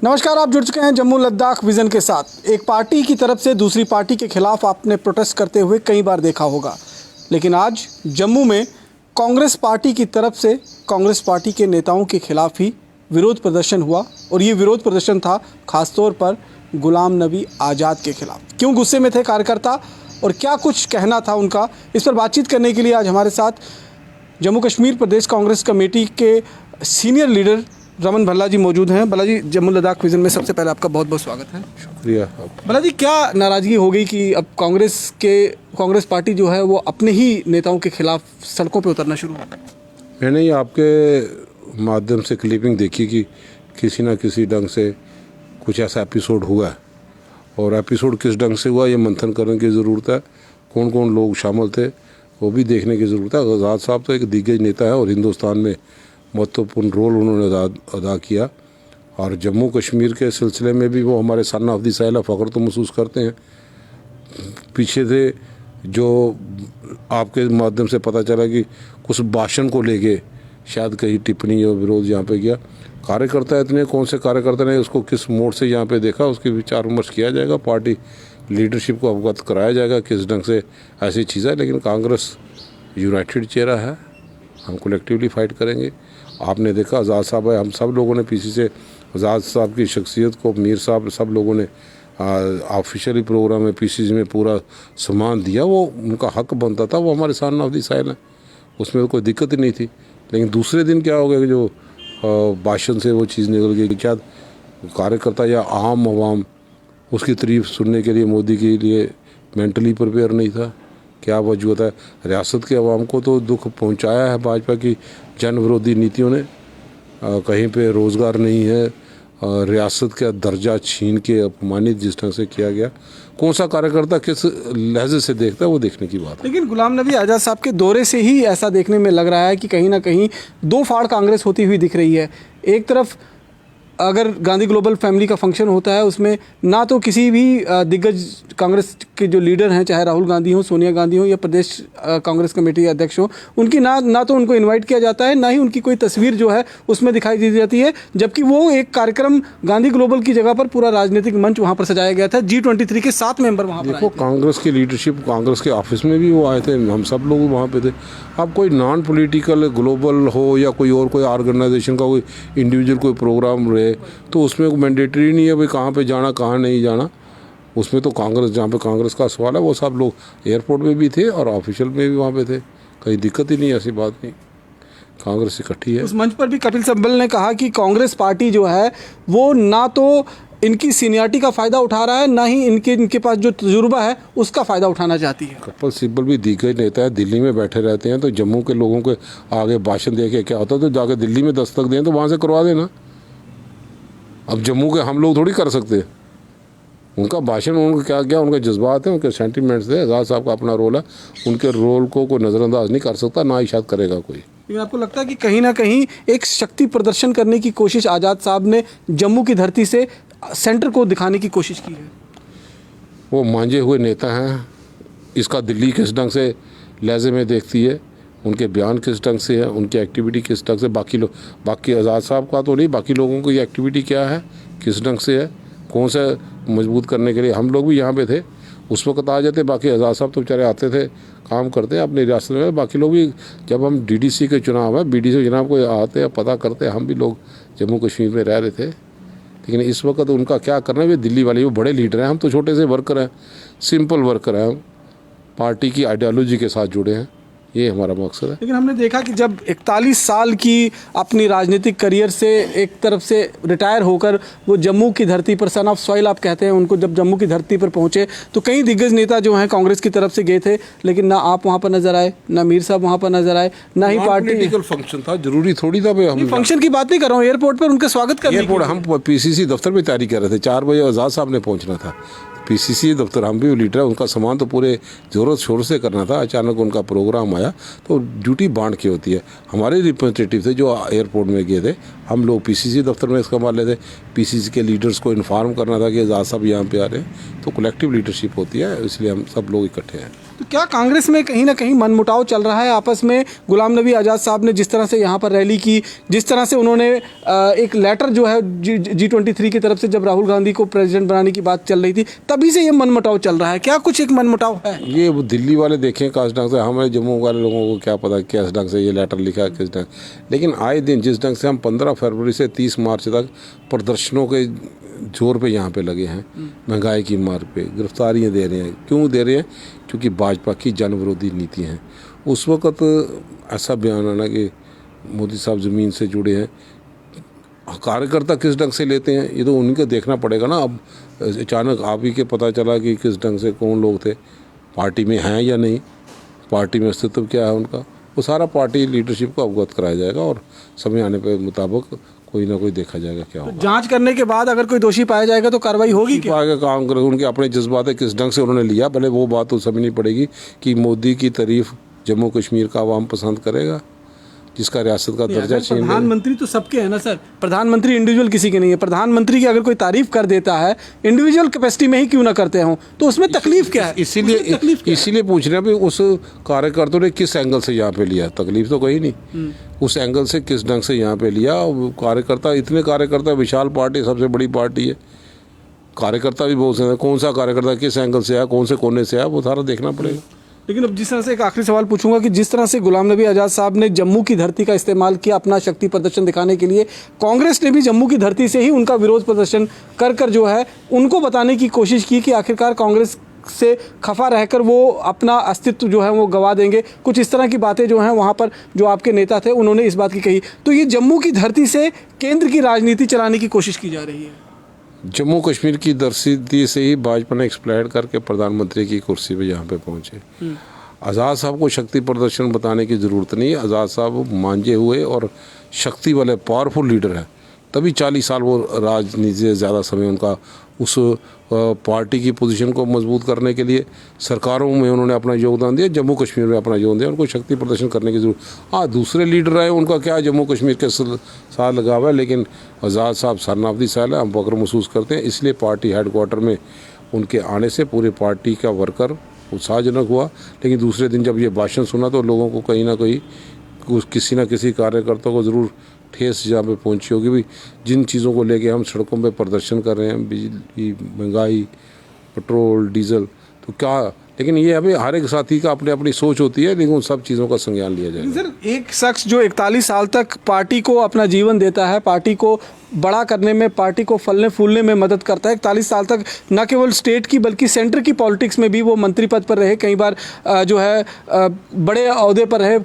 नमस्कार, आप जुड़ चुके हैं जम्मू लद्दाख विजन के साथ। एक पार्टी की तरफ से दूसरी पार्टी के खिलाफ आपने प्रोटेस्ट करते हुए कई बार देखा होगा, लेकिन आज जम्मू में कांग्रेस पार्टी की तरफ से कांग्रेस पार्टी के नेताओं के खिलाफ ही विरोध प्रदर्शन हुआ। और ये विरोध प्रदर्शन था खासतौर पर गुलाम नबी आज़ाद के खिलाफ। क्यों गुस्से में थे कार्यकर्ता और क्या कुछ कहना था उनका, इस पर बातचीत करने के लिए आज हमारे साथ जम्मू कश्मीर प्रदेश कांग्रेस कमेटी के सीनियर लीडर रमन भल्ला जी मौजूद हैं। भल्ला जी, जम्मू लद्दाख विजन में सबसे पहले आपका बहुत बहुत स्वागत है। शुक्रिया। भल्ला जी, क्या नाराज़गी हो गई कि अब कांग्रेस पार्टी जो है वो अपने ही नेताओं के खिलाफ सड़कों पे उतरना शुरू हो गई? मैंने ही आपके माध्यम से क्लिपिंग देखी कि किसी न किसी ढंग से कुछ ऐसा एपिसोड हुआ है, और एपिसोड किस ढंग से हुआ ये मंथन करने की ज़रूरत है। कौन कौन लोग शामिल थे वो भी देखने की ज़रूरत है। आज़ाद साहब तो एक दिग्गज नेता है और हिंदुस्तान में महत्वपूर्ण रोल उन्होंने अदा किया, और जम्मू कश्मीर के सिलसिले में भी वो हमारे सन ऑफ द साइल फ़ख्र तो महसूस करते हैं। पीछे थे जो आपके माध्यम से पता चला कि कुछ भाषण को लेके शायद कहीं टिप्पणी या विरोध यहाँ पे किया। कार्यकर्ता इतने कौन से कार्यकर्ता ने उसको किस मोड़ से यहाँ पे देखा, उसके विचार विमर्श किया जाएगा, पार्टी लीडरशिप को अवगत कराया जाएगा किस ढंग से ऐसी चीज़ है। लेकिन कांग्रेस यूनाइटेड चेहरा है, हम कलेक्टिवली फाइट करेंगे। आपने देखा आज़ाद साहब है, हम सब लोगों ने पीसी से आज़ाद साहब की शख्सियत को, मीर साहब, सब लोगों ने ऑफिशियली प्रोग्राम में पीसीसी में पूरा सम्मान दिया। वो उनका हक बनता था, वो हमारे सन ऑफ द साइल है, उसमें कोई दिक्कत ही नहीं थी। लेकिन दूसरे दिन क्या हो गया कि जो भाषण से वो चीज़ निकल गई कि क्या कार्यकर्ता या आम आवाम उसकी तारीफ सुनने के लिए मोदी के लिए मेंटली प्रिपेयर नहीं था। क्या वजूद है? रियासत के अवाम को तो दुख पहुंचाया है भाजपा की जन विरोधी नीतियों ने। कहीं पे रोज़गार नहीं है, रियासत का दर्जा छीन के अपमानित जिस तरह से किया गया। कौन सा कार्यकर्ता किस लहजे से देखता है वो देखने की बात है। लेकिन गुलाम नबी आज़ाद साहब के दौरे से ही ऐसा देखने में लग रहा है कि कहीं ना कहीं दो फाड़ कांग्रेस होती हुई दिख रही है। एक तरफ अगर गांधी ग्लोबल फैमिली का फंक्शन होता है, उसमें ना तो किसी भी दिग्गज कांग्रेस के जो लीडर हैं, चाहे राहुल गांधी हो, सोनिया गांधी हो या प्रदेश कांग्रेस कमेटी के अध्यक्ष हो, उनकी ना तो उनको इनवाइट किया जाता है, ना ही उनकी कोई तस्वीर जो है उसमें दिखाई दी जाती है। जबकि वो एक कार्यक्रम गांधी ग्लोबल की जगह पर पूरा राजनीतिक मंच वहाँ पर सजाया गया था। G23 के 7 मेंबर वहाँ पर देखो, कांग्रेस की लीडरशिप, कांग्रेस के ऑफिस में भी वो आए थे, हम सब लोग वहाँ पे थे। अब कोई नॉन पॉलिटिकल ग्लोबल हो या कोई और कोई ऑर्गेनाइजेशन का कोई इंडिविजुअल कोई प्रोग्राम रहे तो उसमें मैंडेटरी नहीं है भाई कहाँ पे जाना कहाँ नहीं जाना। उसमें तो कांग्रेस, जहाँ पे कांग्रेस का सवाल है, वो सब लोग एयरपोर्ट में भी थे और ऑफिशियल में भी वहाँ पे थे। कहीं दिक्कत ही नहीं, ऐसी बात नहीं। कांग्रेस इकट्ठी है। उस मंच पर भी कपिल सिब्बल ने कहा कि कांग्रेस पार्टी जो है वो ना तो इनकी सीनियरिटी का फ़ायदा उठा रहा है, ना ही इनके पास जो तजुर्बा है उसका फ़ायदा उठाना चाहती है। कपिल सिब्बल भी दिग्गज नेता है, दिल्ली में बैठे रहते हैं, तो जम्मू के लोगों के आगे भाषण दे के क्या होता है, तो जाके दिल्ली में दस्तक दें तो वहाँ से करवा देना। अब जम्मू के हम लोग थोड़ी कर सकते। उनका भाषण, उनका क्या उनके जज्बात हैं, उनके सेंटिमेंट्स थे। आज़ाद साहब का अपना रोल है, उनके रोल को कोई नज़रअंदाज नहीं कर सकता, ना ही शायद करेगा कोई। लेकिन आपको लगता है कि कहीं ना कहीं एक शक्ति प्रदर्शन करने की कोशिश आज़ाद साहब ने जम्मू की धरती से सेंटर को दिखाने की कोशिश की है? वो मांझे हुए नेता हैं, इसका दिल्ली किस ढंग से लहजे में देखती है, उनके बयान किस ढंग से है, उनकी एक्टिविटी किस ढंग से, बाकी आज़ाद साहब का तो नहीं, बाकी लोगों की एक्टिविटी क्या है, किस ढंग से है, कौन सा मजबूत करने के लिए। हम लोग भी यहाँ पे थे, उस वक्त आ जाते। बाकी आज़ाद साहब तो बेचारे आते थे, काम करते हैं अपनी रियासत में। बाकी लोग भी, जब हम DDC के चुनाव है, BDC चुनाव को आते हैं, पता करते हैं, हम भी लोग जम्मू कश्मीर में रह रहे थे। लेकिन इस वक्त उनका क्या करना है, वे दिल्ली वाले, वो बड़े लीडर हैं, हम तो छोटे से वर्कर हैं, सिंपल वर्कर हैं, हम पार्टी की आइडियोलॉजी के साथ जुड़े हैं, ये हमारा मकसद है। लेकिन हमने देखा कि जब 41 साल की अपनी राजनीतिक करियर से एक तरफ से रिटायर होकर वो जम्मू की धरती पर, सन ऑफ सॉइल आप कहते हैं उनको, जब जम्मू की धरती पर पहुंचे तो कई दिग्गज नेता जो हैं कांग्रेस की तरफ से गए थे, लेकिन ना आप वहां पर नजर आए, ना मीर साहब वहां पर नजर आए, ना ही पार्टी। पॉलिटिकल फंक्शन था, जरूरी थोड़ी था भाई। हम फंक्शन की बात नहीं कर रहा हूँ, एयरपोर्ट पर उनका स्वागत करने एयरपोर्ट हम PCC दफ्तर में तैयारी कर रहे थे, 4 बजे आज़ाद साहब ने पहुँचना था। PCC दफ्तर, हम भी लीडर है, उनका सामान तो पूरे ज़ोर शोर से करना था। अचानक उनका प्रोग्राम आया तो ड्यूटी बांट के होती है। हमारे रिप्रेजेंटेटिव थे जो एयरपोर्ट में गए थे, हम लोग पीसीसी दफ्तर में इसका मान लेते, पीसीसी के लीडर्स को इन्फॉर्म करना था कि आज़ाद साहब यहाँ पे आ रहे हैं, तो कलेक्टिव लीडरशिप होती है, इसलिए हम सब लोग इकट्ठे हैं। तो क्या कांग्रेस में कहीं ना कहीं मनमुटाव चल रहा है आपस में? गुलाम नबी आज़ाद साहब ने जिस तरह से यहाँ पर रैली की, जिस तरह से उन्होंने एक लेटर जो है G23 की तरफ से जब राहुल गांधी को प्रेसिडेंट बनाने की बात चल रही थी, तभी से ये मनमुटाव चल रहा है। क्या कुछ एक मनमुटाव है? ये वो दिल्ली वाले देखें किस ढंग से, हमारे जम्मू वाले लोगों को क्या पता किस ढंग से ये लेटर लिखा है, किस ढंग। लेकिन आए दिन जिस ढंग से हम 15 फरवरी से 30 मार्च तक प्रदर्शनों के जोर पे यहाँ पे लगे हैं, महंगाई की मार पे गिरफ्तारियाँ दे रहे हैं। क्यों दे रहे हैं? क्योंकि भाजपा की जन विरोधी नीति हैं। उस वक़्त ऐसा बयान आना कि मोदी साहब ज़मीन से जुड़े हैं, कार्यकर्ता किस ढंग से लेते हैं ये तो उन्हीं को देखना पड़ेगा ना। अब अचानक आप ही के पता चला कि किस ढंग से कौन लोग थे, पार्टी में हैं या नहीं, पार्टी में अस्तित्व क्या है उनका, वो सारा पार्टी लीडरशिप को अवगत कराया जाएगा और समय आने पे मुताबिक कोई ना कोई देखा जाएगा क्या होगा। जांच करने के बाद अगर कोई दोषी पाया जाएगा तो कार्रवाई होगी क्या? आगे काम कर, उनके अपने जज्बात है किस ढंग से उन्होंने लिया, भले वो बात तो समझनी पड़ेगी कि मोदी की तारीफ जम्मू कश्मीर का आवाम पसंद करेगा, जिसका रियासत का दर्जा छीन लिया। प्रधानमंत्री तो सबके हैं ना सर, प्रधानमंत्री इंडिविजुअल किसी के नहीं है। प्रधानमंत्री की अगर कोई तारीफ कर देता है इंडिविजुअल कैपेसिटी में ही क्यों ना करते हों, तो उसमें तकलीफ क्या है? इसीलिए पूछ रहे हैं भी उस कार्यकर्ता ने किस एंगल से यहाँ पे लिया। तकलीफ तो कहीं नहीं, उस एंगल से किस ढंग से यहाँ पे लिया। कार्यकर्ता, इतने कार्यकर्ता, विशाल पार्टी, सबसे बड़ी पार्टी है, कार्यकर्ता भी बहुत से, कौन सा कार्यकर्ता किस एंगल से आया, कौन से कोने से आया, वो सारा देखना पड़ेगा। लेकिन अब जिस तरह से एक आखिरी सवाल पूछूंगा कि जिस तरह से गुलाम नबी आज़ाद साहब ने जम्मू की धरती का इस्तेमाल किया अपना शक्ति प्रदर्शन दिखाने के लिए, कांग्रेस ने भी जम्मू की धरती से ही उनका विरोध प्रदर्शन कर जो है उनको बताने की कोशिश की कि आखिरकार कांग्रेस से खफा रहकर वो अपना अस्तित्व जो है वो गवा देंगे। कुछ इस तरह की बातें जो हैं वहाँ पर जो आपके नेता थे उन्होंने इस बात की कही। तो ये जम्मू की धरती से केंद्र की राजनीति चलाने की कोशिश की जा रही है। जम्मू कश्मीर की धरती से ही भाजपा ने एक्सप्लॉइट करके प्रधानमंत्री की कुर्सी पे यहाँ पे पहुँचे। आज़ाद साहब को शक्ति प्रदर्शन बताने की ज़रूरत नहीं है। आज़ाद साहब मांझे हुए और शक्ति वाले पावरफुल लीडर हैं, तभी 40 साल वो राजनीति से ज़्यादा समय उनका उस पार्टी की पोजीशन को मजबूत करने के लिए सरकारों में उन्होंने अपना योगदान दिया, जम्मू कश्मीर में अपना योगदान दिया। उनको शक्ति प्रदर्शन करने की जरूरत, हाँ दूसरे लीडर आए उनका क्या जम्मू कश्मीर के साथ लगा हुआ है, लेकिन आज़ाद साहब सरनाफदी साल है, हम फख्र महसूस करते हैं। इसलिए पार्टी हेडक्वार्टर में उनके आने से पूरे पार्टी का वर्कर उत्साहजनक हुआ। लेकिन दूसरे दिन जब ये भाषण सुना तो लोगों को कहीं ना कहीं किसी न किसी कार्यकर्ता को ज़रूर ठेस जहाँ पे पहुंची होगी भी। जिन चीज़ों को लेके हम सड़कों पे प्रदर्शन कर रहे हैं, बिजली, महंगाई, पेट्रोल, डीजल, तो क्या, लेकिन ये अभी हर एक साथी का अपनी अपनी सोच होती है, लेकिन उन सब चीज़ों का संज्ञान लिया जाएगा। सर, एक शख्स जो 41 साल तक पार्टी को अपना जीवन देता है, पार्टी को बड़ा करने में, पार्टी को फलने फूलने में मदद करता है, 41 साल तक न केवल स्टेट की बल्कि सेंटर की पॉलिटिक्स में भी वो मंत्री पद पर रहे, कई बार जो है बड़े ओहदे पर रहे,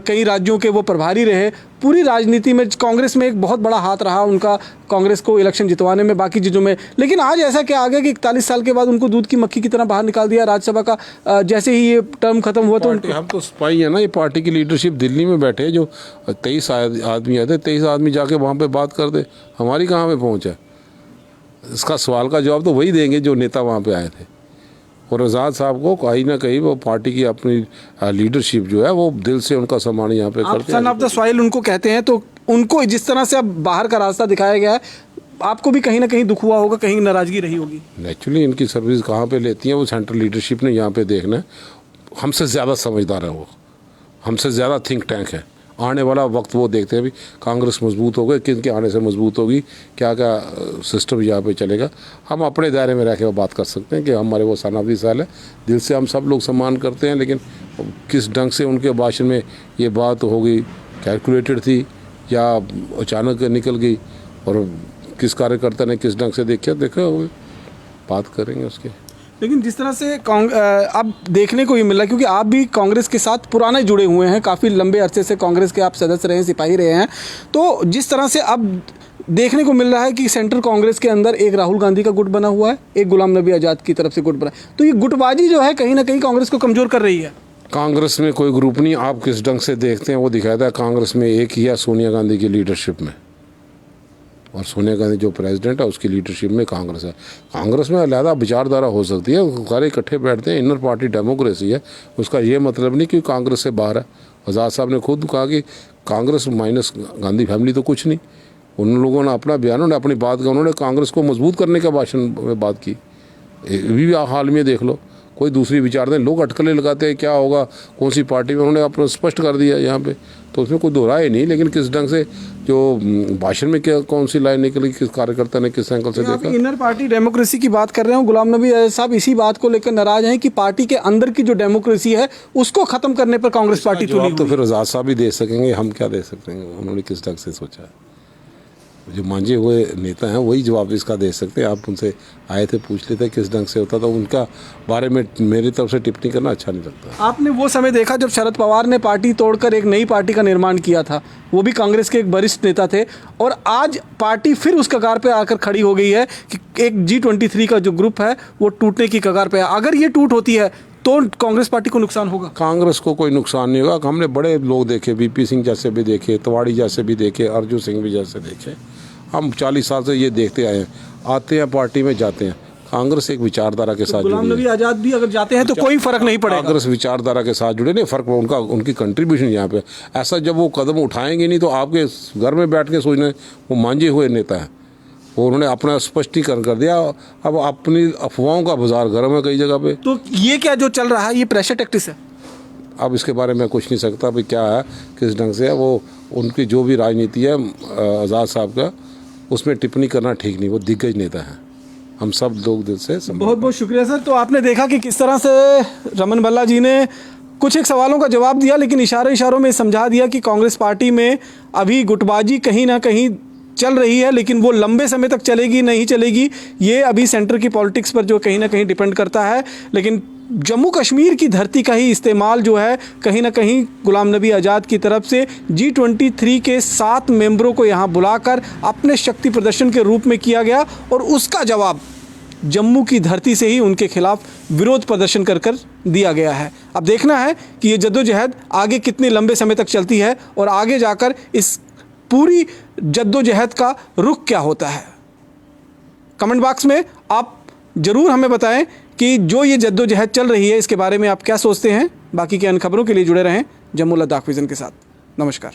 कई राज्यों के वो प्रभारी रहे। पूरी राजनीति में कांग्रेस में एक बहुत बड़ा हाथ रहा उनका, कांग्रेस को इलेक्शन जितवाने में, बाकी चीज़ों में। लेकिन आज ऐसा क्या आ गया कि 41 साल के बाद उनको दूध की मक्खी की तरह बाहर निकाल दिया राज्यसभा का? जैसे ही ये टर्म खत्म हुआ तो हम तो सिपाही है ना, ये पार्टी की लीडरशिप दिल्ली में बैठे जो 23 आदमी आए थे, 23 आदमी जाके वहाँ पे बात कर दे, हमारी कहाँ पे पहुँचा? इसका सवाल का जवाब तो वही देंगे जो नेता वहाँ पे आए थे। और आज़ाद साहब को कहीं ना कहीं वो पार्टी की अपनी लीडरशिप जो है वो दिल से उनका सम्मान यहाँ पे करते हैं। सन ऑफ द सॉइल उनको कहते हैं। तो उनको जिस तरह से अब बाहर का रास्ता दिखाया गया है, आपको भी कहीं ना कहीं दुख हुआ होगा, कहीं नाराजगी रही होगी। एक्चुअली इनकी सर्विस कहाँ पे लेती है वो सेंट्रल लीडरशिप ने यहाँ पे देखना है। हमसे ज़्यादा समझदार है वो, हमसे ज़्यादा थिंक टैंक है। आने वाला वक्त वो देखते हैं भी कांग्रेस मजबूत हो गई, किन के आने से मजबूत होगी, क्या क्या सिस्टम यहाँ पे चलेगा। हम अपने दायरे में रह के बात कर सकते हैं कि हमारे वो सनाफी साल है, दिल से हम सब लोग सम्मान करते हैं, लेकिन किस ढंग से उनके भाषण में ये बात हो गई, कैलकुलेटेड थी या अचानक निकल गई, और किस कार्यकर्ता ने किस ढंग से देखा होगा, बात करेंगे उसके। लेकिन जिस तरह से अब देखने को ये मिला, क्योंकि आप भी कांग्रेस के साथ पुराने जुड़े हुए हैं, काफ़ी लंबे अरसे से कांग्रेस के आप सदस्य रहे हैं, सिपाही रहे हैं, तो जिस तरह से अब देखने को मिल रहा है कि सेंट्रल कांग्रेस के अंदर एक राहुल गांधी का गुट बना हुआ है, एक गुलाम नबी आज़ाद की तरफ से गुट बना है, तो ये गुटबाजी जो है कहीं ना कहीं कांग्रेस को कमज़ोर कर रही है। कांग्रेस में कोई ग्रुप नहीं, आप किस ढंग से देखते हैं वो दिखाता है। कांग्रेस में एक ही है, सोनिया गांधी की लीडरशिप में, और सोनिया गांधी जो प्रेसिडेंट है उसकी लीडरशिप में कांग्रेस है। कांग्रेस में अलहदा विचारधारा हो सकती है, सारे इकट्ठे बैठते हैं, इनर पार्टी डेमोक्रेसी है, उसका ये मतलब नहीं कि कांग्रेस से बाहर है। आज़ाद साहब ने खुद कहा कि कांग्रेस माइनस गांधी फैमिली तो कुछ नहीं। उन लोगों ने अपना बयान, उन्होंने अपनी बात का, उन्होंने कांग्रेस को मजबूत करने का भाषण में बात की। भी हाल में देख लो, कोई दूसरी विचारधारा, लोग अटकलें लगाते हैं क्या होगा कौन सी पार्टी में, उन्होंने अपना स्पष्ट कर दिया यहाँ पे, तो उसमें कोई दोहराए नहीं। लेकिन किस ढंग से जो भाषण में क्या कौन सी लाइन निकली, किस कार्यकर्ता ने किस एंगल से देखा। इनर पार्टी डेमोक्रेसी की बात कर रहे हो, गुलाम नबी आज़ाद साहब इसी बात को लेकर नाराज हैं कि पार्टी के अंदर की जो डेमोक्रेसी है उसको खत्म करने पर कांग्रेस पार्टी तुली तो फिर आज़ाद साहब ही दे सकेंगे, हम क्या दे सकते हैं। उन्होंने किस ढंग से सोचा है, जो मांझे हुए नेता हैं वही जवाब इसका दे सकते हैं। आप उनसे आए थे, पूछ लेते किस ढंग से होता, तो उनका बारे में मेरी तरफ से टिप्पणी करना अच्छा नहीं लगता। आपने वो समय देखा जब शरद पवार ने पार्टी तोड़कर एक नई पार्टी का निर्माण किया था, वो भी कांग्रेस के एक वरिष्ठ नेता थे, और आज पार्टी फिर उस कगार पे आकर खड़ी हो गई है कि एक G23 का जो ग्रुप है वो टूटने की कगार पे है। अगर ये टूट होती है तो कांग्रेस पार्टी को नुकसान होगा। कांग्रेस को कोई नुकसान नहीं होगा। हमने बड़े लोग देखे, VP सिंह जैसे भी देखे, तिवाड़ी जैसे भी देखे, अर्जुन सिंह भी जैसे देखे। हम 40 साल से ये देखते आए हैं, आते हैं पार्टी में जाते हैं। कांग्रेस एक विचारधारा के साथ गुलाम नबी आज़ाद भी अगर जाते हैं तो कोई फर्क नहीं पड़ेगा। कांग्रेस विचारधारा के साथ जुड़े, नहीं फर्क उनका, उनकी कंट्रीब्यूशन यहाँ पे ऐसा, जब वो कदम उठाएंगे नहीं तो आपके घर में बैठ के सोचने, वो मांझे हुए नेता है। उन्होंने अपना स्पष्टीकरण कर दिया, अब अपनी अफवाहों का बाजार गर्म है कई जगह पे। तो ये क्या जो चल रहा है ये प्रेशर टैक्टिस है। अब इसके बारे में कुछ नहीं सकता भाई, क्या है किस ढंग से है, वो उनकी जो भी राजनीति है आज़ाद साहब का, उसमें टिप्पणी करना ठीक नहीं। वो दिग्गज नेता है, हम सब लोग दिल से बहुत बहुत शुक्रिया सर। तो आपने देखा कि किस तरह से रमन भल्ला जी ने कुछ एक सवालों का जवाब दिया, लेकिन इशारों में समझा दिया कि कांग्रेस पार्टी में अभी गुटबाजी कहीं ना कहीं चल रही है, लेकिन वो लंबे समय तक चलेगी नहीं चलेगी ये अभी सेंटर की पॉलिटिक्स पर जो कहीं ना कहीं डिपेंड करता है। लेकिन जम्मू कश्मीर की धरती का ही इस्तेमाल जो है कहीं ना कहीं गुलाम नबी आज़ाद की तरफ से G23 के 7 मेंबरों को यहाँ बुलाकर अपने शक्ति प्रदर्शन के रूप में किया गया, और उसका जवाब जम्मू की धरती से ही उनके खिलाफ विरोध प्रदर्शन कर दिया गया है। अब देखना है कि ये जद्दोजहद आगे कितने लंबे समय तक चलती है और आगे जाकर इस पूरी जद्दोजहद का रुख क्या होता है। कमेंट बॉक्स में आप ज़रूर हमें बताएं कि जो ये जद्दोजहद चल रही है इसके बारे में आप क्या सोचते हैं। बाकी के अन्य खबरों के लिए जुड़े रहें जम्मू लद्दाख विज़न के साथ। नमस्कार।